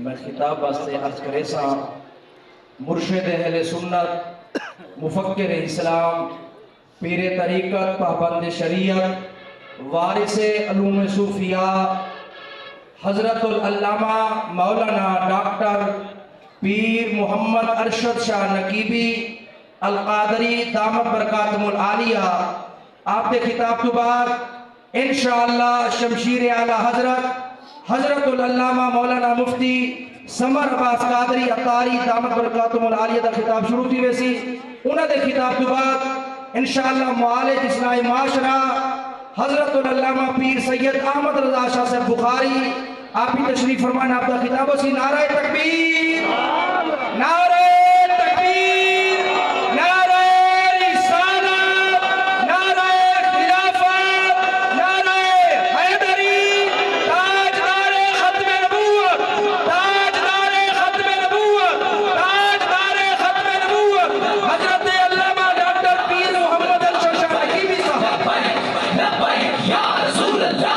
میں خطاب واسطے عرض کرے سا مرشد اہل سنت مفکر اسلام پیر طریقت پابند شریعت وارث علوم صوفیہ حضرت العلامہ مولانا ڈاکٹر پیر محمد ارشد شاہ نقیبی القادری دامت برکاتہم العالیہ آپ کے خطاب تو بعد انشاءاللہ شمشیر اعلیٰ حضرت العلامہ مولانا مفتی سمر عباس قادری اطاری دامت برکاتہم العالیہ دا خطاب شروع تھی ویسی انہوں نے خطاب تو بعد انشاءاللہ معالج اسلامی معاشرہ حضرت العلامہ پیر سید احمد رضا شاہ صاحب بخاری آپ ہی تشریف فرمانا آپ کا خطاب سی نعرہ تکبیر نعرہ تکبیر نعرہ رسالت نعرہ خلافت نعرہ حیدری تاجدار ختم نبوت تاجدار ختم نبوت تاجدار ختم نبوت حضرت علامہ ڈاکٹر پیر محمد ارشد شاہ نقیبی صاحب لبیک یا رسول اللہ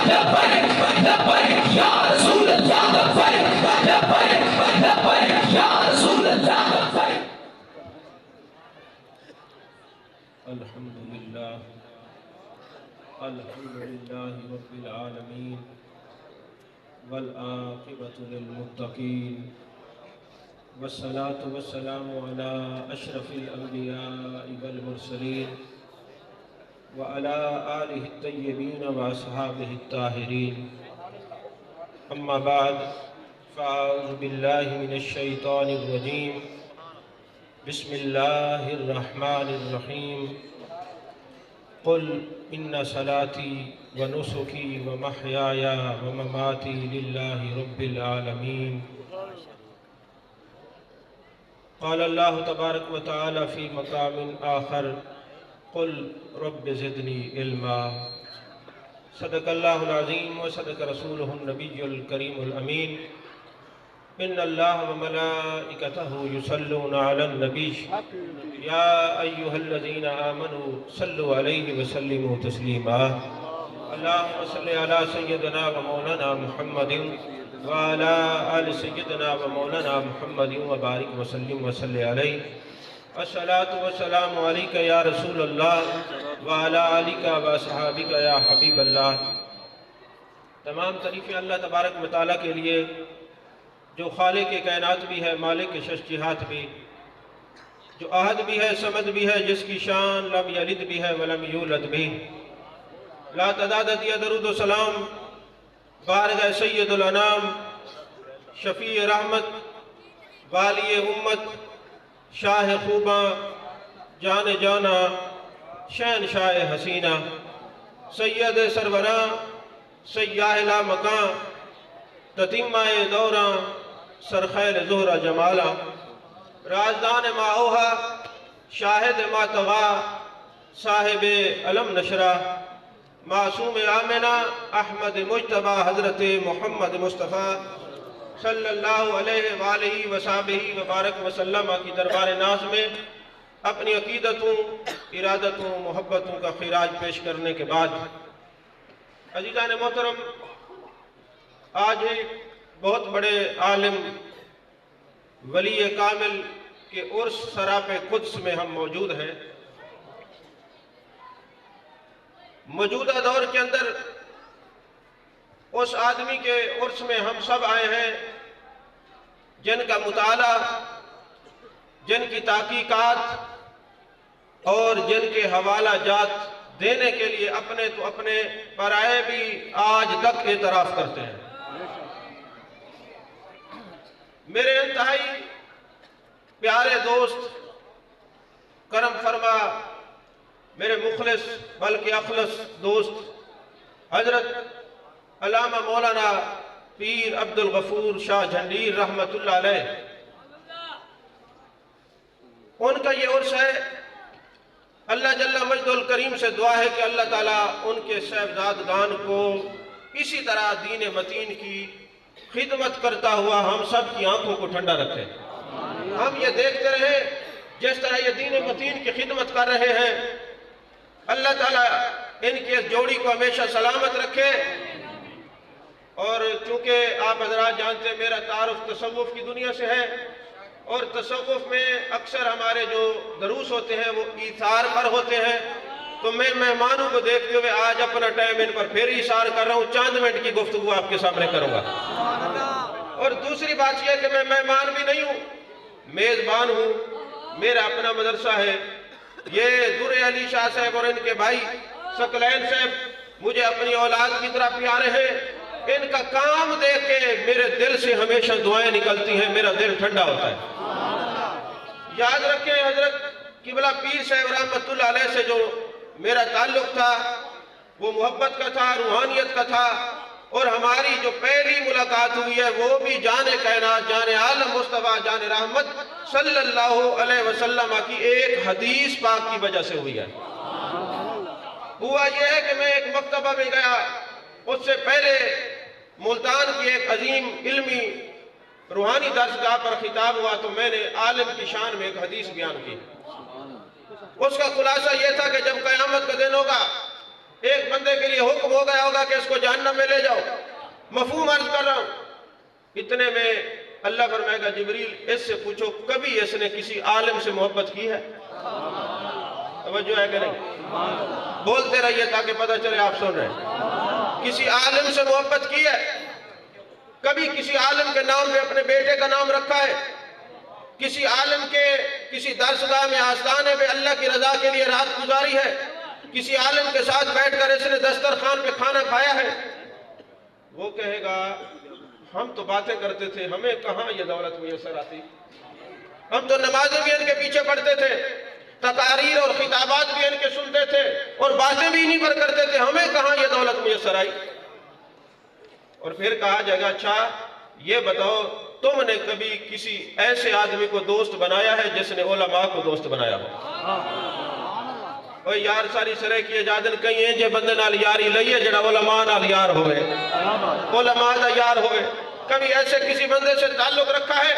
لبیک لبیک لبیک یا رسول اللہ لبیک لبیک لبیک یا رسول اللہ لبیک الحمدللہ رب العالمین والعاقبۃ للمتقین والصلاة والسلام على اشرف الانبیاء والمرسلین وعلى آلہ الطیبین واصحابہ الطاہرین اما بعد فاعوذ باللہ من الشیطان الرجیم بسم اللہ الرحمن الرحیم قل ان صلاتی ونسکی ومحیایا ومماتی للہ رب العالمین قال اللہ تبارک و تعالی فی مقام آخر قل رب زدنی علما صدق اللہ العظیم و صدق رسولہ النبی الکریم الامین ان اللہ و ملائکتہ یصلون علی النبی یا ایہا الذین آمنوا صلوا علیہ وسلموا تسلیما اللہم صلی علی سیدنا و مولانا محمد وعلی آل سیدنا و مولانا محمد وبارک وسلم وصلی علیہ الصلاة والسلام علیکہ یا رسول اللہ وعلی آلکہ وصحابکہ یا حبیب اللہ تمام تعریفیں اللہ تبارک و تعالیٰ کے لیے جو خالق کائنات بھی ہے مالک ششجہات بھی جو احد بھی ہے صمد بھی ہے جس کی شان لم یلد بھی ہے ولم یولد بھی لا تعداد دیا درود و سلام بارگاہ سید الانام شفیع رحمت والی امت شاہ خوباں جان جانا شہنشاہ حسینہ سید سروراں سیاہ لا مکان تتیمہ دوراں سرخیل زہرہ جمالا رازدان ما اوہا شاہد ما تغا صاحب علم نشرہ معصوم آمنہ احمد مجتبہ حضرت محمد مصطفیٰ صلی اللہ علیہ وآلہ وصحبہ وبارک وسلم کی دربار ناز میں اپنی عقیدتوں ارادتوں محبتوں کا خراج پیش کرنے کے بعد عزیزان محترم آج ایک بہت بڑے عالم ولی کامل کے عرس سراپ قدس میں ہم موجود ہیں موجودہ دور کے اندر اس آدمی کے عرس میں ہم سب آئے ہیں جن کا مطالعہ جن کی تحقیقات اور جن کے حوالہ جات دینے کے لیے اپنے تو اپنے پرائے بھی آج تک اعتراف کرتے ہیں میرے انتہائی پیارے دوست کرم فرما میرے مخلص بلکہ اخلص دوست حضرت علامہ مولانا پیر عبد الغفور شاہ جھنڈیر رحمت اللہ علیہ ان کا یہ عرس ہے اللہ جل مجد الکریم سے دعا ہے کہ اللہ تعالیٰ ان کے صاحبزادگان کو اسی طرح دین متین کی خدمت کرتا ہوا ہم سب کی آنکھوں کو ٹھنڈا رکھے ہم یہ دیکھتے رہے جس طرح یہ دین متین کی خدمت کر رہے ہیں اللہ تعالیٰ ان کے جوڑی کو ہمیشہ سلامت رکھے اور چونکہ آپ حضرات جانتے ہیں میرا تعارف تصوف کی دنیا سے ہے، اور تصوف میں اکثر ہمارے جو دروس ہوتے ہیں وہ ایثار پر ہوتے ہیں، تو میں مہمانوں کو دیکھتے ہوئے آج اپنا ٹائم ان پر پھر ایثار کر رہا ہوں، چند منٹ کی گفتگو آپ کے سامنے کروں گا۔ اور دوسری بات یہ ہے کہ میں مہمان بھی نہیں ہوں، میزبان ہوں، میرا اپنا مدرسہ ہے۔ یہ در علی شاہ صاحب اور ان کے بھائی ثقلین صاحب مجھے اپنی اولاد کی طرح پیارے ہیں، ان کا کام دیکھ کے میرے دل سے ہمیشہ دعائیں نکلتی ہیں، میرا دل ٹھنڈا ہوتا ہے۔ یاد رکھیں حضرت قبلہ پیر صاحب رحمۃ اللہ علیہ سے جو میرا تعلق تھا وہ محبت کا تھا، روحانیت کا تھا، اور ہماری جو پہلی ملاقات ہوئی ہے وہ بھی جان کائنات، جان عالم مصطفیٰ، جان رحمت صلی اللہ علیہ وسلم کی ایک حدیث پاک کی وجہ سے ہوئی ہے۔ ہوا یہ ہے کہ میں ایک مکتبہ میں گیا، اس سے پہلے ملتان کی ایک عظیم علمی روحانی درسگاہ پر خطاب ہوا تو میں نے عالم کی شان میں ایک حدیث بیان کی۔ اس کا خلاصہ یہ تھا کہ جب قیامت کا دن ہوگا ایک بندے کے لیے حکم ہو گیا ہوگا کہ اس کو جہنم میں لے جاؤ۔ مفہوم عرض کر رہا ہوں، اتنے میں اللہ فرمائے گا جبریل اس سے پوچھو کبھی اس نے کسی عالم سے محبت کی ہے؟ توجہ ہے کہ نہیں؟ بولتے رہیے تاکہ پتہ چلے آپ سن رہے ہیں۔ کسی عالم سے محبت کی ہے؟ کبھی کسی عالم کے نام پہ اپنے بیٹے کا نام رکھا ہے؟ کسی عالم کے کسی درسگاہ میں آستانے پہ اللہ کی رضا کے لیے رات گزاری ہے؟ کسی عالم کے ساتھ بیٹھ کر اس نے دسترخوان پہ کھانا کھایا ہے؟ وہ کہے گا ہم تو باتیں کرتے تھے، ہمیں کہاں یہ دولت میسر آتی، ہم تو نمازیں بھی ان کے پیچھے پڑھتے تھے، تقاریر اور خطابات بھی ان کے سنتے تھے، اور باتیں بھی انہی پر کرتے تھے، ہمیں کہاں یہ دولت میسر آئی۔ اور پھر کہا جائے گا اچھا یہ بتاؤ تم نے کبھی کسی ایسے آدمی کو دوست بنایا ہے جس نے علماء کو دوست بنایا ہو؟ اور یار ساری سرے کی اجازت کہیں ہیں جے بندے نال یاری لئیے جڑا علماء نال یار ہوئے، علماء دا یار ہوئے۔ کبھی ایسے کسی بندے سے تعلق رکھا ہے؟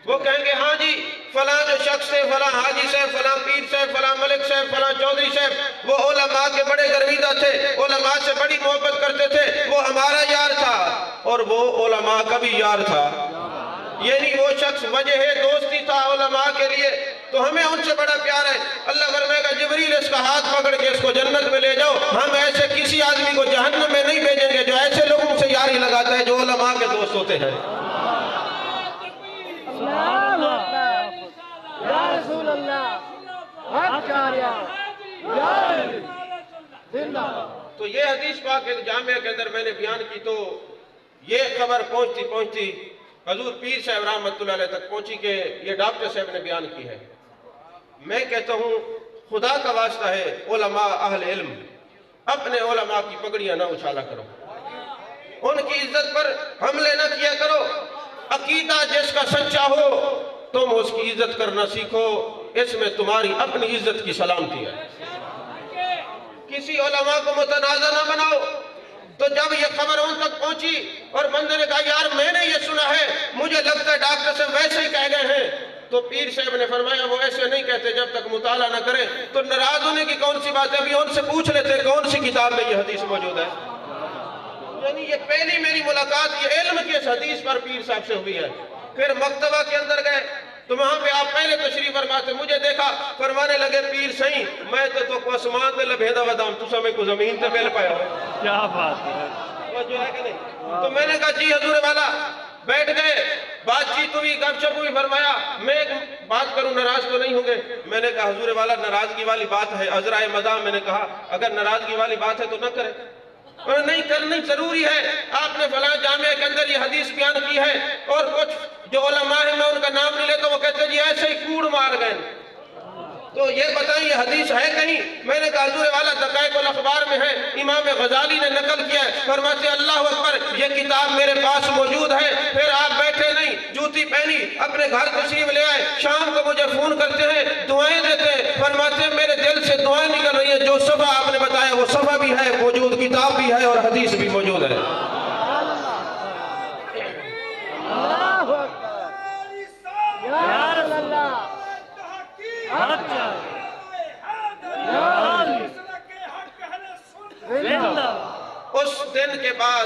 وہ کہیں گے ہاں جی فلاں جو شخص سے فلاں حاجی صاحب، فلاں پیر صاحب، فلاں ملک صاحب، فلاں چودھری صاحب وہ علماء کے بڑے گرویدہ تھے، علماء سے بڑی محبت کرتے تھے، وہ ہمارا یار تھا اور وہ علماء کا بھی یار تھا، یعنی وہ شخص وجہ دوستی تھا علماء کے لیے، تو ہمیں ان سے بڑا پیار ہے۔ اللہ فرمائے گا جبریل اس کا ہاتھ پکڑ کے اس کو جنت میں لے جاؤ، ہم ایسے کسی آدمی کو جہنم میں نہیں بھیجیں گے جو ایسے لوگوں سے یاری لگاتا ہے جو علماء کے دوست ہوتے ہیں۔ یا رسول اللہ حق کاریا زندہ۔ تو یہ حدیث پاک ایک جامعہ کے اندر میں نے بیان کی تو یہ خبر پہنچتی پہنچتی حضور پیر صاحب رحمۃ اللہ علیہ تک پہنچی کہ یہ ڈاکٹر صاحب نے بیان کی ہے۔ میں کہتا ہوں خدا کا واسطہ ہے علماء اہل علم اپنے علماء کی پگڑیاں نہ اچھالا کرو، ان کی عزت پر حملے نہ کیا کرو۔ عقیدہ جس کا سچا ہو تم اس کی عزت کرنا سیکھو، اس میں تمہاری اپنی عزت کی سلامتی ہے۔ کسی علماء کو متنازع نہ بناؤ۔ تو جب یہ خبر ان تک پہنچی اور بندے نے کہا یار میں نے یہ سنا ہے، مجھے لگتا ہے ڈاکٹر صاحب ویسے ہی کہہ گئے ہیں، تو پیر صاحب نے فرمایا وہ ایسے نہیں کہتے جب تک مطالعہ نہ کریں۔ تو ناراض ہونے کی کون سی بات ہے؟ ابھی ان سے پوچھ لیتے کون سی کتاب میں یہ حدیث موجود ہے۔ یعنی یہ پہلی میری ملاقات یہ علم کی اس حدیث پر پیر صاحب سے ہوئی ہے۔ پھر مکتبہ کے اندر گئے تو وہاں پہ آپ پہلے تشریف فرماتے، مجھے دیکھا فرمانے لگے پیر سہی میں تو کو اسمان تے لبھیدا ودام تو سمیں کو زمین تے مل پایا ہو۔ کیا بات ہے، وہ جو ہے کہ نہیں؟ تو میں نے کہا جی حضور والا، بیٹھ گئے، بات چیت ہوئی، گپ شپ ہوئی۔ فرمایا میں ایک بات کروں ناراض تو نہیں ہوں گے؟ میں نے کہا حضور والا ناراضگی والی بات ہے، عذرائے مزاح۔ میں نے کہا اگر ناراضگی والی بات ہے تو نہ کرے، اور نہیں کرنی ضروری ہے۔ آپ نے فلاں جامعہ کے اندر یہ حدیث بیان کی ہے، اور کچھ جو علماء ہیں میں ان کا نام نہیں لیتا وہ کہتے ہیں جی ایسے ہی کوڑ مار گئے، تو یہ بتائیں یہ حدیث ہے کہیں؟ میں نے کہا حضور والا دقائق الاخبار میں ہے، امام غزالی نے نقل کیا ہے۔ فرماتے اللہ اکبر یہ کتاب میرے پاس موجود ہے۔ پھر آپ بیٹھے نہیں، جوتی پہنی، اپنے گھر تشریف لے آئے، شام کو مجھے فون کرتے ہیں، دعائیں دیتے ہیں۔ فرماتے ہیں میرے دل سے دعائیں نکل رہی ہیں، جو صفحہ آپ نے بتایا وہ صفحہ بھی ہے موجود، کتاب بھی ہے اور حدیث بھی موجود ہے۔ اس دن کے بعد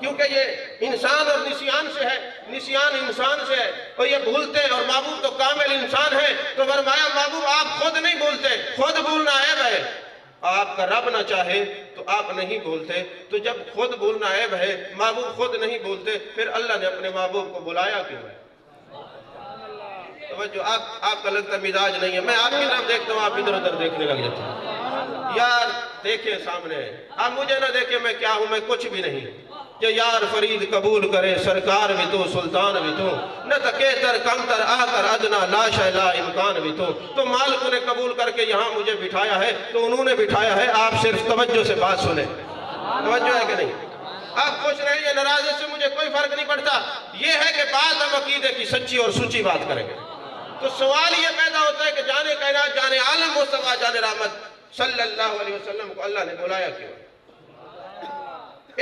کیونکہ یہ انسان اور نسیان سے ہے، نسیان انسان سے ہے اور یہ بھولتے ہیں، اور محبوب تو کامل انسان ہے۔ تو فرمایا محبوب آپ خود نہیں بھولتے، خود بھولنا عیب ہے، آپ کا رب نہ چاہے تو آپ نہیں بھولتے۔ تو جب خود بھولنا عیب ہے، محبوب خود نہیں بھولتے، پھر اللہ نے اپنے محبوب کو بلایا کیوں ہے؟ توجہ، آپ کا لگتا مزاج نہیں ہے، میں آپ کی طرف دیکھتا ہوں، آپ ادھر ادھر دیکھنے لگ جاتے ہیں۔ یار دیکھیں سامنے، آپ مجھے نہ دیکھیں میں کیا ہوں، میں کچھ بھی نہیں۔ کہ یار فرید قبول کرے سرکار بھی تو سلطان بھی تو، نہ تکے تر کم تر آ کر ادنا لا شے لا امکان بھی تو مالک نے قبول کر کے یہاں مجھے بٹھایا ہے، تو انہوں نے بٹھایا ہے، آپ صرف توجہ سے بات سنیں۔ توجہ ہے کہ نہیں؟ آپ خوش رہیں یا ناراض، اس سے مجھے کوئی فرق نہیں پڑتا، یہ ہے کہ بات ہم عقیدے کی سچی اور سچی بات کریں گے۔ تو سوال یہ پیدا ہوتا ہے کہ جانے کائنات، جانے عالم مصطفیٰ، جانے رحمت صلی اللہ علیہ وسلم کو اللہ نے بلایا کیوں؟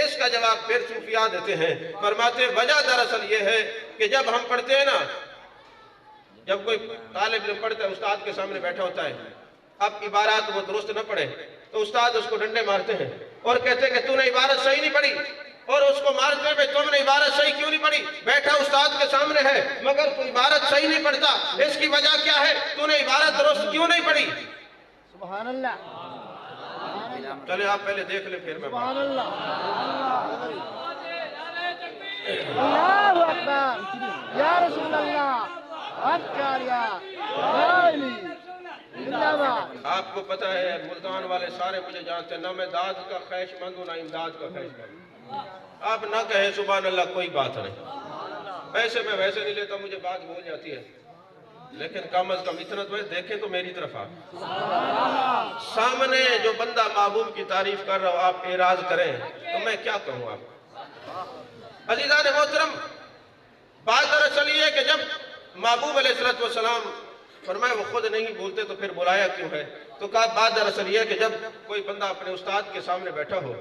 اس کا جواب پھر صوفیاء دیتے ہیں، فرماتے وجہ دراصل یہ ہے کہ جب ہم پڑھتے ہیں نا، جب کوئی طالب علم پڑھتا ہے، استاد کے سامنے بیٹھا ہوتا ہے، اب عبارات وہ درست نہ پڑھے تو استاد اس کو ڈنڈے مارتے ہیں اور کہتے ہیں کہ تو نے عبارت صحیح نہیں پڑھی، اور اس کو مارتے ہیں تم نے عبارت صحیح کیوں نہیں پڑھی؟ بیٹھا استاد کے سامنے ہے مگر تو عبارت صحیح نہیں پڑھتا، اس کی وجہ کیا ہے؟ تو نے عبارت درست کیوں نہیں پڑھی؟ سبحان اللہ، چلے آپ پہلے دیکھ لیں پھر میں سبحان اللہ، اللہ اکبر، یا رسول اللہ، حق کاریا، لا الہ الا اللہ۔ آپ کو پتہ ہے ملتان والے سارے مجھے جانتے ہیں، نہ میں داد کا خواہش مند ہوں نہ امداد کا خواہش مند ہوں۔ آپ نہ کہیں سبحان اللہ، کوئی بات نہیں، پیسے میں ویسے نہیں لیتا، مجھے بات بھول جاتی ہے، لیکن کم از کم اتنا تو ہے، دیکھیں تو میری طرف آپ سامنے جو بندہ محبوب کی تعریف کر رہا ہو، آپ اعراض کریں تو میں کیا کہوں آپ؟ عزیزان محترم، بات دراصل یہ ہے کہ جب محبوب علیہ السلام فرمائے وہ خود نہیں بھولتے تو پھر بلایا کیوں ہے؟ تو کہا بات دراصل یہ ہے کہ جب کوئی بندہ اپنے استاد کے سامنے بیٹھا ہو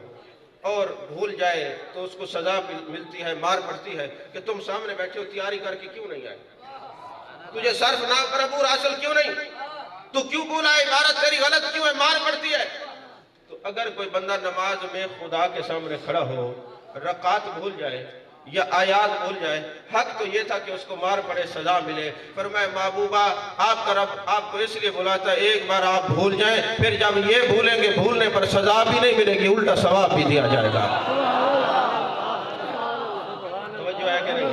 اور بھول جائے تو اس کو سزا ملتی ہے، مار پڑتی ہے کہ تم سامنے بیٹھے ہو، تیاری کر کے کیوں نہیں آئے؟ تجھے صرف نام پر عبور حاصل کیوں نہیں؟ تو کیوں بولا عبارت تیری غلط کیوں ہے؟ مار پڑتی ہے۔ تو اگر کوئی بندہ نماز میں خدا کے سامنے کھڑا ہو، رکعت بھول جائے یا آیات بھول جائے، حق تو یہ تھا کہ اس کو مار پڑے، سزا ملے۔ فرمائے محبوبہ آپ کا رب آپ کو اس لیے بلاتا ہے ایک بار آپ بھول جائیں، پھر جب یہ بھولیں گے بھولنے پر سزا بھی نہیں ملے گی، الٹا ثواب بھی دیا جائے گا۔ توجہ ہے کہ نہیں؟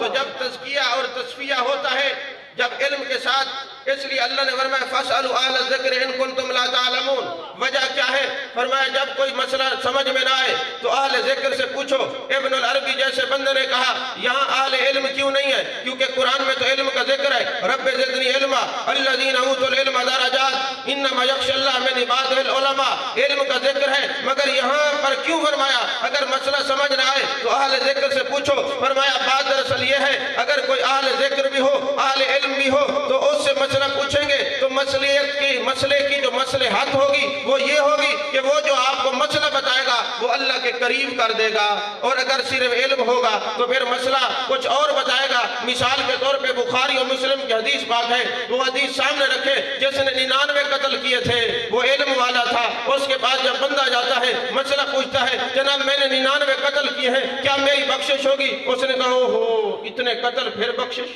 تو جب تزکیہ اور تصفیہ ہوتا ہے، جب علم کے ساتھ، اس لیے اللہ نے فرمایا فَاسْأَلُوا أَهْلَ الذِّكْرِ إِن كُنتُمْ لَا تَعْلَمُونَ۔ وجہ کیا ہے؟ فرمایا جب کوئی مسئلہ سمجھ میں نہ آئے تو اہل ذکر سے پوچھو۔ ابن العربی جیسے بندے نے کہا یہاں اہل علم کیوں نہیں ہے؟ کیونکہ قرآن میں تو علم کا ذکر ہے، رب زدنی علما الذین اوتوا العلم درجات انما یخشی اللہ من عبادہ العلماء، علم کا ذکر ہے، مگر یہاں پر کیوں فرمایا اگر مسئلہ سمجھ نہ آئے تو اہل ذکر سے پوچھو؟ فرمایا بات دراصل یہ ہے اگر کوئی اہل ذکر بھی ہو، اہل علم بھی ہو تو اس سے مسئلہ پوچھیں گے تو مسئلے کی جو مصلحت ہوگی وہ یہ ہوگی کہ وہ جو آپ کو مسئلہ بتائے گا وہ اللہ کے قریب کر دے گا، اور اگر صرف علم ہوگا تو پھر مسئلہ کچھ اور بتائے گا۔ مثال کے طور پہ بخاری اور مسلم کی حدیث پاک ہے، وہ حدیث سامنے رکھے جس نے 99 قتل کیے تھے وہ علم والا تھا، اس کے بعد جب بندہ جاتا ہے مسئلہ پوچھتا ہے جناب میں نے 99 قتل کیے ہیں، کیا میری بخشش ہوگی؟ اس نے کہا اوہو اتنے قتل پھر بخشش؟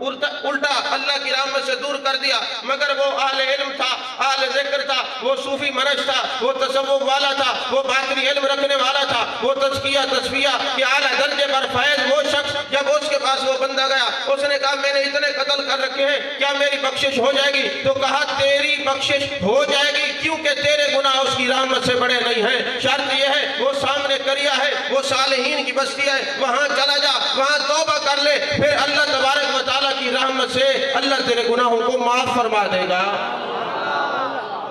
الٹا اللہ کی رحمت سے دور کر دیا۔ مگر وہ اہل علم تھا، اہل ذکر تھا، وہ صوفی مرش تھا، وہ تصوف والا تھا، وہ باطنی علم رکھنے والا تھا، وہ تزکیہ تصفیہ کے اعلیٰ درجے پر فیض وہ شخص، جب اس کے پاس وہ بندہ گیا اس نے کہا میں نے اتنے قتل کر رکھے ہیں، کیا میری بخشش ہو جائے گی؟ تو کہا تیری بخشش ہو جائے گی کیونکہ تیرے گناہ اس کی رحمت سے بڑے نہیں ہیں، شرط یہ ہے وہ سامنے کریا ہے، وہ صالحین کی بستی ہے، وہاں چلا جا، وہاں توبہ کر لے، پھر اللہ تبارک و تعالیٰ کی رحمت سے اللہ تیرے گناہوں کو معاف فرما دے گا۔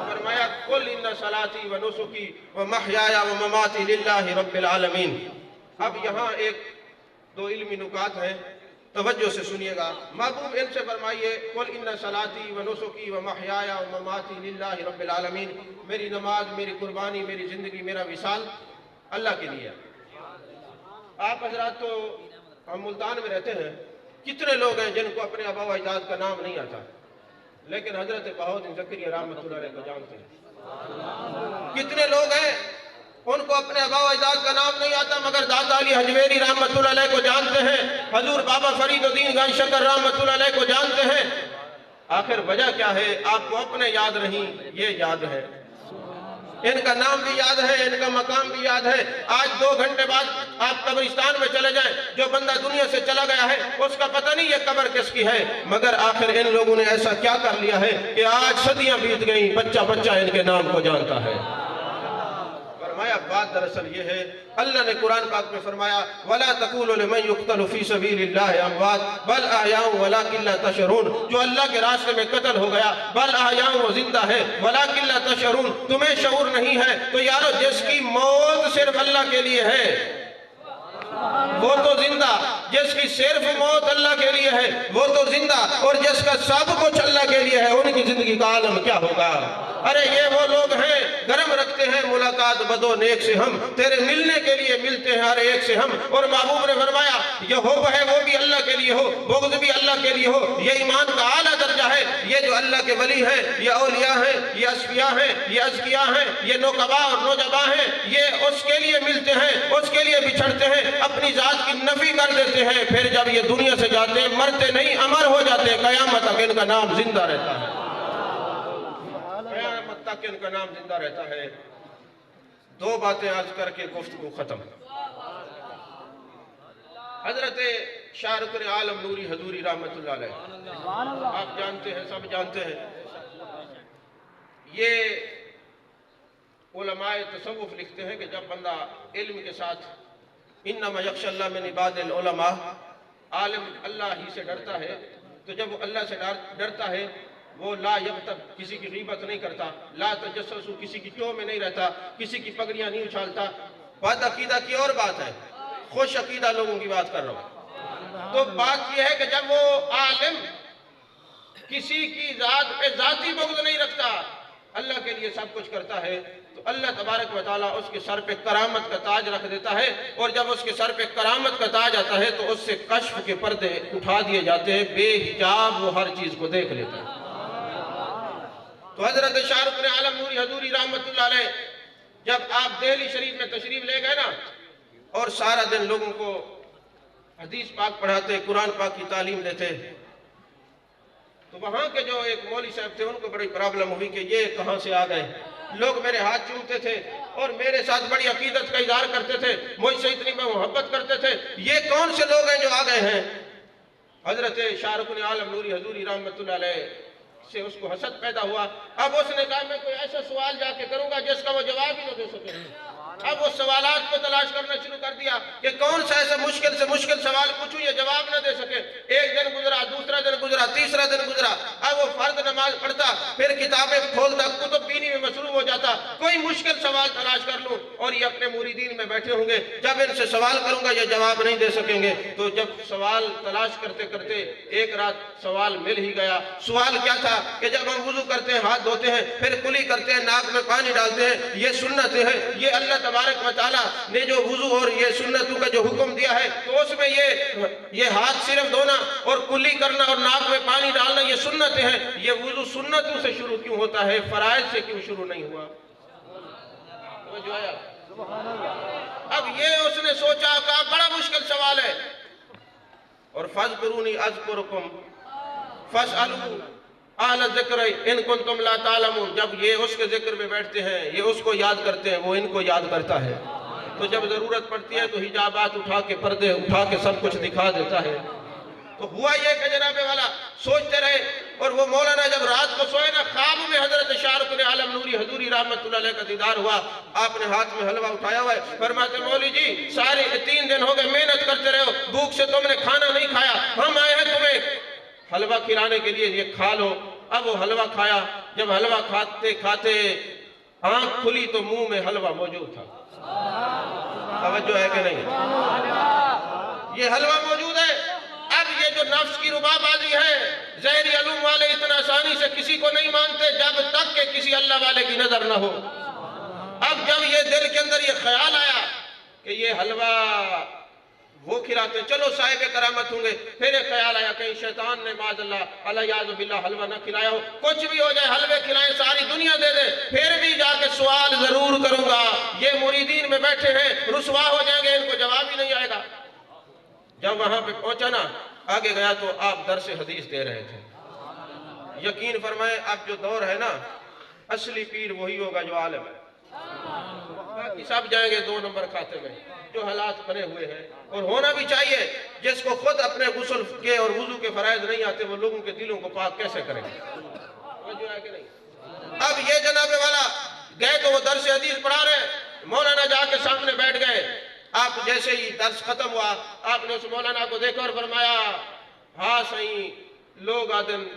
فرمایا قُلْ إِنَّ صَلَاتِي وَنُسُكِي وَمَحْيَايَ وَمَمَاتِي لِلَّهِ رَبِّ الْعَالَمِينَ۔ اب یہاں ایک دو علمی نکات ہیں، توجہ سے سنیے گا۔ محبوب ان سے فرمائیے قُلْ إِنَّ صَلَاتِي وَنُسُكِي وَمَحْيَايَ وَمَمَاتِي لِلَّهِ رَبِّ الْعَالَمِينَ، میری نماز، میری قربانی، میری زندگی، میرا وصال اللہ کے لیے۔ آپ حضرات تو ہم ملتان میں رہتے ہیں، کتنے لوگ ہیں جن کو اپنے آبا و اجداد کا نام نہیں آتا لیکن حضرت بہاؤالدین زکریا رحمۃ اللہ علیہ کو جانتے ہیں؟ کتنے لوگ ہیں ان کو اپنے آبا و اجداد کا نام نہیں آتا مگر داتا علی حجویری رحمۃ اللہ علیہ کو جانتے ہیں، حضور بابا فرید الدین گنج شکر رحمۃ اللہ علیہ کو جانتے ہیں۔ آخر وجہ کیا ہے؟ آپ کو اپنے یاد نہیں، یہ یاد ہے، ان کا نام بھی یاد ہے، ان کا مقام بھی یاد ہے۔ آج 2 گھنٹے بعد آپ قبرستان میں چلے جائیں، جو بندہ دنیا سے چلا گیا ہے اس کا پتہ نہیں یہ قبر کس کی ہے، مگر آخر ان لوگوں نے ایسا کیا کر لیا ہے کہ آج صدیاں بیت گئیں، بچہ بچہ ان کے نام کو جانتا ہے۔ فرمایا بات دراصل یہ ہے، اللہ نے قرآن پاک میں فرمایا وَلَا تَقُولُوا لِمَنْ يُقْتَلُ فِي سَبِيلِ اللَّهِ أَمْوَاتٌ بَلْ أَحْيَاءٌ وَلَكِنْ لَا تَشْعُرُونَ، جو اللہ کے راستے میں قتل ہو گیا بل احیاء، وہ زندہ ہے، وَلَكِنْ لَا تَشْعُرُونَ، تمہیں شعور نہیں ہے۔ تو یارو جس کی موت صرف اللہ کے لیے ہے وہ تو زندہ، جس کی صرف موت اللہ کے لیے ہے وہ تو زندہ، اور جس کا سب کچھ اللہ کے لیے ہے ان کی زندگی کا عالم کیا ہوگا؟ ارے یہ وہ لوگ ہیں گرم رکھتے ہیں ملاقات بدو نیک سے ہم، تیرے ملنے کے لیے ملتے ہیں ہر ایک سے ہم، اور محبوب نے فرمایا یہ حب ہے وہ بھی اللہ کے لیے ہو، بغض بھی اللہ کے لیے ہو، یہ ایمان کا اعلیٰ درجہ ہے۔ یہ جو اللہ کے ولی ہیں، یہ اولیاء ہیں، یہ اصفیاء ہیں، یہ ازکیاء ہیں، یہ نوقبا اور نوجبا ہیں، یہ اس کے لیے ملتے ہیں، اس کے لیے بچھڑتے ہیں، اپنی ذات کی نفی کر دیتے ہیں، پھر جب یہ دنیا سے جاتے ہیں مرتے نہیں، امر ہو جاتے ہیں، قیامت تک ان کا نام زندہ رہتا ہے، قیامت تک ان کا نام زندہ رہتا ہے۔ 2 باتیں عرض کر کے گفتگو ختم۔ حضرت شاہ رکن عالم نوری حضوری رحمت اللہ علیہ، آپ جانتے ہیں، سب جانتے ہیں، یہ علماء تصوف لکھتے ہیں کہ جب بندہ علم کے ساتھ انما یخشی اللہ من عباد العلماء، عالم اللہ ہی سے ڈرتا ہے، تو جب وہ اللہ سے ڈرتا ہے وہ لا یغتب، کسی کی غیبت نہیں کرتا، لا تجسس، کسی کی چو میں نہیں رہتا، کسی کی پگڑیاں نہیں اچھالتا۔ بات عقیدہ کی اور بات ہے، خوش عقیدہ لوگوں کی بات کر رہا ہوں۔ تو بات یہ ہے کہ جب وہ عالم کسی کی ذات پہ ذاتی بغض نہیں رکھتا، اللہ کے لیے سب کچھ کرتا ہے، تو اللہ تبارک و تعالیٰ اس کے سر پہ کرامت کا تاج رکھ دیتا ہے، اور جب اس کے سر پہ کرامت کا تاج آتا ہے تو اس سے کشف کے پردے اٹھا دیے جاتے ہیں، بے حجاب وہ ہر چیز کو دیکھ لیتا ہے۔ تو حضرت شاہ رکن عالم نوری حضوری رحمت اللہ علیہ جب آپ دہلی شریف میں تشریف لے گئے نا، اور سارا دن لوگوں کو حدیث پاک پڑھاتے، قرآن پاک کی تعلیم دیتے، تو وہاں کے جو ایک مولوی صاحب تھے ان کو بڑی پرابلم ہوئی کہ یہ کہاں سے آ گئے۔ لوگ میرے ہاتھ چومتے تھے اور میرے ساتھ بڑی عقیدت کا اظہار کرتے تھے، مجھ سے اتنی محبت کرتے تھے، یہ کون سے لوگ ہیں جو آ گئے ہیں؟ حضرت شاہ رکن عالم نوری حضوری رحمت اللہ علیہ سے اس کو حسد پیدا ہوا۔ اب اس نے کہا میں کوئی ایسا سوال جا کے کروں گا جس کا وہ جواب ہی نہ دے سکے۔ اب وہ سوالات کو تلاش کرنا شروع کر دیا کہ کون سا ایسا مشکل سے مشکل سوال پوچھوں یہ جواب نہ دے سکے۔ ایک دن گزرا، دوسرا دن گزرا، تیسرا دن گزرا، اب وہ فرض نماز پڑھتا، پھر کتابیں کھولتا، کتب بینی میں مصروف ہو جاتا، کوئی مشکل سوال تلاش کر لوں، اور یہ اپنے مریدین میں بیٹھے ہوں گے، جب ان سے سوال کروں گا یہ جواب نہیں دے سکیں گے۔ تو جب سوال تلاش کرتے کرتے ایک رات سوال مل ہی گیا۔ سوال کیا تھا کہ جب ہم وضو کرتے ہیں، ہاتھ دھوتے ہیں، پھر کلی کرتے ہیں، ناک میں پانی ڈالتے ہیں، یہ سنت ہے، یہ اللہ تبارک و تعالیٰ نے جو وضو اور یہ سنتوں کا جو حکم دیا ہے تو اس میں یہ ہاتھ صرف دھونا اور کلی کرنا اور ناک میں پانی ڈالنا یہ سنتیں ہیں، یہ وضو سنتوں سے شروع کیوں ہوتا ہے، فرائض سے کیوں شروع نہیں ہوا؟ جو آیا اب یہ اس نے سوچا کہ بڑا مشکل سوال ہے، اور فَاذْكُرُونِي أَذْكُرْكُمْ فَاسْأَلُوا اہل الذکر ان کنتم لا تعلمون، جب یہ اس کے ذکر میں بیٹھتے ہیں، یہ اس کو یاد کرتے ہیں، وہ ان کو یاد کرتا ہے، تو جب ضرورت پڑتی ہے تو حجابات اٹھا کے، پردے اٹھا کے سب کچھ دکھا دیتا ہے۔ تو ہوا یہ کہ جناب والا سوچتے رہے، اور وہ مولانا جب رات کو سوئے نا، خواب میں حضرت شاہ رکن عالم نوری حضوری رحمت اللہ علیہ کا دیدار ہوا۔ آپ نے ہاتھ میں حلوہ اٹھایا ہوا ہے، فرماتے مولوی جی سارے 3 دن ہو گئے محنت کرتے رہے ہو، بھوک سے تم نے کھانا نہیں کھایا، ہم آئے ہیں تمہیں حلوہ کھلانے کے لیے، یہ کھا لو۔ اب وہ حلوہ کھایا، جب حلوہ کھاتے کھاتے آنکھ کھلی تو منہ میں حلوہ موجود تھا۔ توجہ ہے کہ نہیں؟ یہ حلوہ موجود ہے۔ اب یہ جو نفس کی ربا بازی ہے، ظاہری علوم والے اتنا آسانی سے کسی کو نہیں مانتے جب تک کہ کسی اللہ والے کی نظر نہ ہو۔ اب جب یہ دل کے اندر یہ خیال آیا کہ یہ حلوہ وہ کھلاتے ہیں، چلو صاحب کرامت ہوں گے، پھر ایک خیال آیا کہیں شیطان نے معاذ اللہ علیہ باللہ حلوہ نہ کھلایا ہو، کچھ بھی ہو جائے حلوے کھلائیں ساری دنیا دے دے، پھر بھی جا کے سوال ضرور کروں گا، یہ مریدین میں بیٹھے ہیں رسوا ہو جائیں گے، ان کو جواب ہی نہیں آئے گا۔ جب وہاں پہ پہنچا نا، آگے گیا تو آپ درس حدیث دے رہے تھے۔ یقین فرمائیں اب جو دور ہے نا، اصلی پیر وہی ہوگا جو عالم ہے، باقی سب جائیں گے 2 نمبر کھاتے میں۔ جو حالات بنے ہوئے ہیں، اور ہونا بھی چاہیے، جس کو خود اپنے غسل کے اور وضو کے فرائض نہیں آتے وہ لوگوں کے دلوں کو پاک کیسے کریں گے؟ اب یہ جناب والا گئے تو وہ درس حدیث پڑھا رہے ہیں، مولانا جا کے سامنے بیٹھ گئے۔ آپ جیسے ہی درس ختم ہوا، آپ نے اس مولانا کو دیکھا اور فرمایا، ہاں صحیح لوگ آدن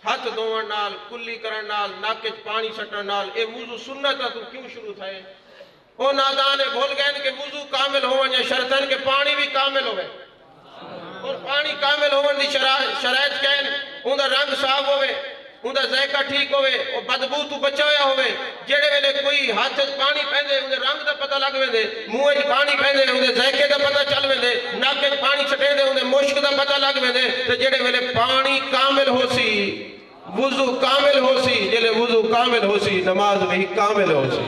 ہاتھ دھوڑ نال، کلی کرن نال، ناک وچ پانی سٹن نال، اے وضو سنت ہے تو کیوں شروع تھا؟ وہ نادان بھول گئے کہ وضو کامل ہونے شرط ہے کہ پانی بھی کامل ہوئے، اور پانی کامل ہونے دی شرائط کہیں ان دا رنگ صاف ہوئے، ان دا ذائقہ ٹھیک ہوئے، اور بدبو تو بچا ہویا ہوئے۔ جڑے ویلے کوئی ہاتھ پانی پہندے ان دے رنگ دا پتہ لگ ویندے، منہ وچ پانی پہندے ان دے ذائقے دا پتہ چل ویندے، ناک وچ پانی سٹے دے ان دے مشک دا پتہ لگ ویندے۔ تے جڑے ویلے پانی کامل ہو سی، وضو کامل ہو سی، جڑے وضو کامل ہو سی نماز بھی کامل ہو سی،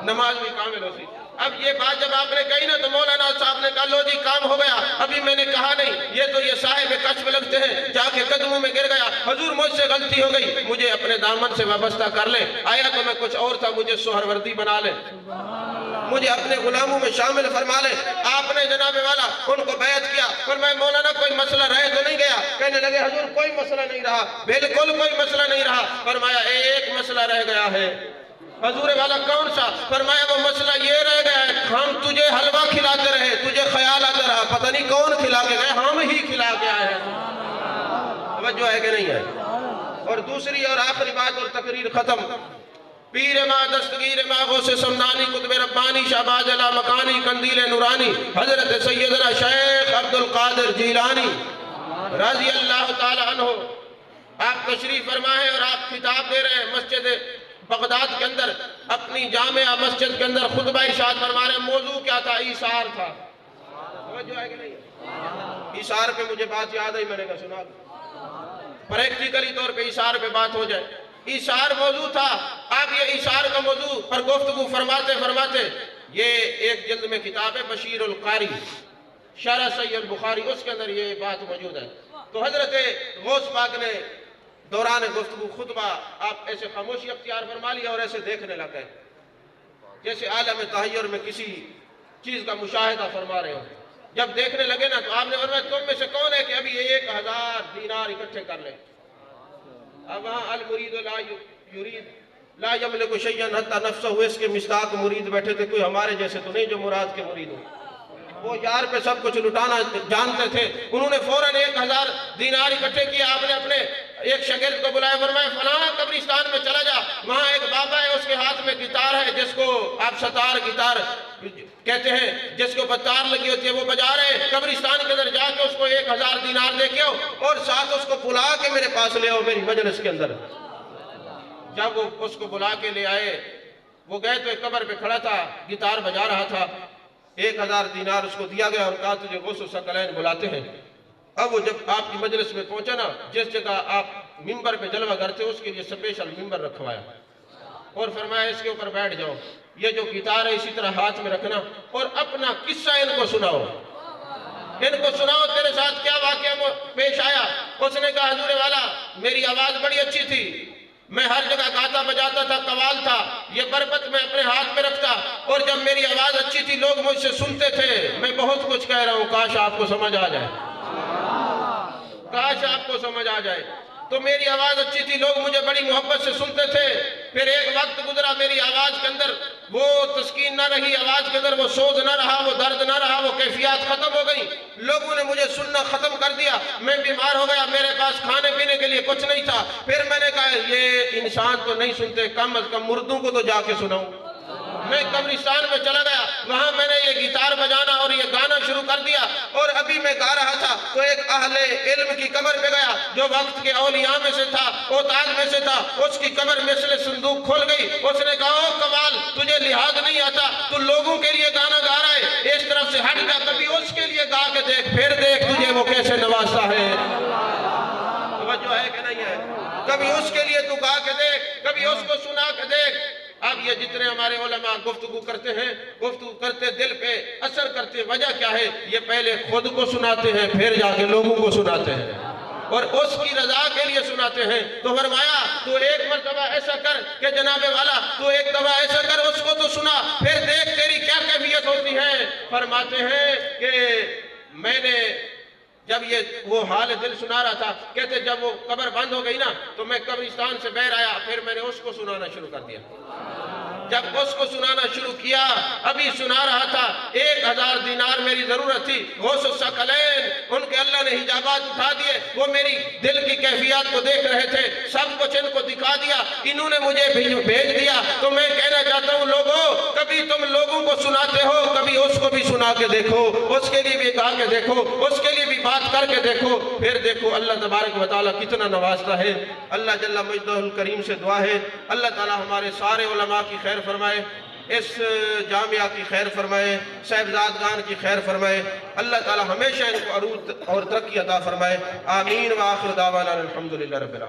نماز بھی کامل ہو سی۔ اب یہ بات جب آپ نے کہی نا تو مولانا صاحب نے کہا لو جی کام ہو گیا، ابھی میں نے کہا نہیں، یہ تو یہ صاحب کشف لگتے ہیں، جا کے قدموں میں گر گیا، حضور مجھ سے غلطی ہو گئی، مجھے اپنے دامن سے وابستہ کر لیں، آیا تو میں کچھ اور تھا، مجھے سہروردی بنا لیں، مجھے اپنے غلاموں میں شامل فرما لیں۔ آپ نے جناب والا ان کو بیعت کیا، فرمایا مولانا کوئی مسئلہ رہ تو نہیں گیا؟ کہنے لگے حضور کوئی مسئلہ نہیں رہا، بالکل کوئی مسئلہ نہیں رہا۔ فرمایا ایک مسئلہ رہ گیا ہے۔ حضور والا کون سا؟ فرمایا وہ مسئلہ یہ رہ گیا ہے، ہم تجھے حلوہ کھلاتے رہے، تجھے خیال آتا رہا، پتہ نہیں کون کھلا کے گئے، ہم ہی کھلا کے آئے ہیں۔ توجہ ہے کہ نہیں ہے؟ اور دوسری اور آخری بات اور تقریر ختم۔ پیر ما دستگیر ما غوث سمنانی قطب ربانی شہباز علا مکانی قندیل نورانی حضرت سیدنا شیخ عبدالقادر جیلانی رضی اللہ تعالی عنہ، آپ تشریف فرما ہے اور آپ خطاب دے رہے ہیں مسجد بغداد کے اندر، اپنی جامعہ مسجد کے اندر خطبہ ارشاد فرما رہے ہیں۔ موضوع کیا تھا؟ ایثار تھا۔ توجہ ہے کہ نہیں؟ ایثار پہ مجھے بات یاد آئی، میں نے کہا سنا پریکٹیکلی طور پہ ایثار پہ بات ہو جائے۔ ایثار موضوع تھا۔ آپ یہ ایثار کا موضوع پر گفتگو فرماتے یہ ایک جلد میں کتاب ہے بشیر القاری شرح صحیح البخاری، اس کے اندر یہ بات موجود ہے۔ تو حضرت غوث پاک نے دوران گفتگو خطبہ آپ ایسے خاموشی اختیار فرما لیا اور ایسے دیکھنے لگ گئے جیسے عالم تحیر میں کسی چیز کا مشاہدہ فرما رہے ہو۔ جب دیکھنے لگے نا تو آپ نے فرمایا تم میں سے کون ہے کہ ابھی 1000 دینار اکٹھے کر لیں؟ اب وہاں المرید لا یرید لا یملک شیئا حتی نفسہ، اس کے مصداق مرید بیٹھے تھے، کوئی ہمارے جیسے تو نہیں جو مراد کے مرید ہو، وہ یار پہ سب کچھ لٹانا جانتے تھے۔ انہوں نے فوراً 1000 دینار اکٹھے کیا، آپ نے اپنے ایک شاگرد کو بلایا، فرمایا فلاں قبرستان میں چلا جا، وہاں ایک بابا ہے اس کے ہاتھ میں گٹار ہے جس کو آپ ستار گٹار کہتے ہیں، جس کے اوپر تار لگی ہوتی ہے، وہ بجا رہے ہیں، قبرستان کے اندر جا کے اس کو 1000 دینار دے کے آؤ اور ساتھ اس کو بلا کے میرے پاس لے آؤ میری مجلس کے اندر۔ جب وہ اس کو بلا کے لے آئے، وہ گئے تو ایک قبر پہ کھڑا تھا، گٹار بجا رہا تھا، 1000 دینار اس کو دیا گیا اور کہا تجھے غوث الثقلین بلاتے ہیں۔ اب وہ جب آپ کی مجلس میں پہنچا نا، جس جگہ آپ ممبر پہ جلوہ کرتے اس کے لیے سپیشل ممبر رکھوایا اور فرمایا اس کے اوپر بیٹھ جاؤ، یہ جو گٹار ہے اسی طرح ہاتھ میں رکھنا اور اپنا قصہ ان کو سناؤ، تیرے ساتھ کیا واقعہ پیش آیا۔ اس نے کہا حضور والا میری آواز بڑی اچھی تھی، میں ہر جگہ گاتا بجاتا تھا، قوال تھا، یہ بربت میں اپنے ہاتھ میں رکھتا، اور جب میری آواز اچھی تھی لوگ مجھ سے سنتے تھے، میں بہت کچھ کہہ رہا ہوں، کاش آپ کو سمجھ آ جائے، کاش آپ کو سمجھ آ جائے۔ تو میری آواز اچھی تھی، لوگ مجھے بڑی محبت سے سنتے تھے، پھر ایک وقت گزرا میری آواز کے اندر وہ تسکین نہ رہی، آواز کے اندر وہ سوز نہ رہا، وہ درد نہ رہا، وہ کیفیات ختم ہو گئی، لوگوں نے مجھے سننا ختم کر دیا، میں بیمار ہو گیا، میرے پاس کھانے پینے کے لیے کچھ نہیں تھا۔ پھر میں نے کہا یہ انسان تو نہیں سنتے، کم از کم مردوں کو تو جا کے سناؤں۔ میں قبرستان میں چلا گیا، وہاں میں نے یہ گٹار بجانا اور یہ گانا شروع کر دیا، اور ابھی میں گا رہا تھا تو ایک اہل علم کی قبر پہ گیا جو وقت کے اولیاء میں سے تھا، اوتاد میں سے تھا، اس کی قبر مثل صندوق کھل گئی، اس نے کہا او قوال تجھے لحاظ نہیں آتا، تو لوگوں کے لیے گانا دیکھ، پھر دیکھ تجھے وہ کیسے نوازتا ہے۔ توجہ ہے کہ نہیں ہے؟ کبھی اس کے لیے تو گا کے دیکھ، کبھی اس کو سنا کے دیکھ۔ اب یہ جتنے ہمارے علماء گفتگو کرتے ہیں، گفتگو کرتے دل پہ اثر کرتے، وجہ کیا ہے؟ یہ پہلے خود کو سناتے ہیں، پھر جا کے لوگوں کو سناتے ہیں، اور اس کی رضا کے لیے سناتے ہیں۔ تو فرمایا تو ایک مرتبہ ایسا کر کہ جناب والا تو ایک دفعہ ایسا کر، اس کو تو سنا، پھر دیکھ تیری کیا کیفیت ہوتی ہے۔ فرماتے ہیں کہ میں نے جب یہ وہ حال دل سنا رہا تھا، کہتے جب وہ قبر بند ہو گئی نا تو میں قبرستان سے باہر آیا، پھر میں نے اس کو سنانا شروع کر دیا۔ جب اس کو سنانا شروع کیا، ابھی سنا رہا تھا، 1000 دینار میری ضرورت تھی، غوث الثقلین ان کے اللہ نے حجابات اٹھا دیے، وہ میری دل کی کیفیات کو دیکھ رہے تھے، سب کچھ ان کو دکھا دیا، انہوں نے مجھے بھیج دیا۔ تو میں کہنا چاہتا ہوں لوگوں، کبھی تم لوگوں کو سناتے ہو، کبھی اس کو بھی سنا کے دیکھو، اس کے لیے بھی کہا کے دیکھو، اس کے لیے بھی بات کر کے دیکھو، پھر دیکھو اللہ تبارک و تعالیٰ کتنا نوازتا ہے۔ اللہ جل مجدہ الکریم سے دعا ہے اللہ تعالیٰ ہمارے سارے علماء کی خیر فرمائے، اس جامعہ کی خیر فرمائے، صاحبزادگان کی خیر فرمائے، اللہ تعالیٰ ہمیشہ ان کو عروج اور ترقی عطا فرمائے۔ آمین وآخر دعوانا الحمدللہ رب العالمین۔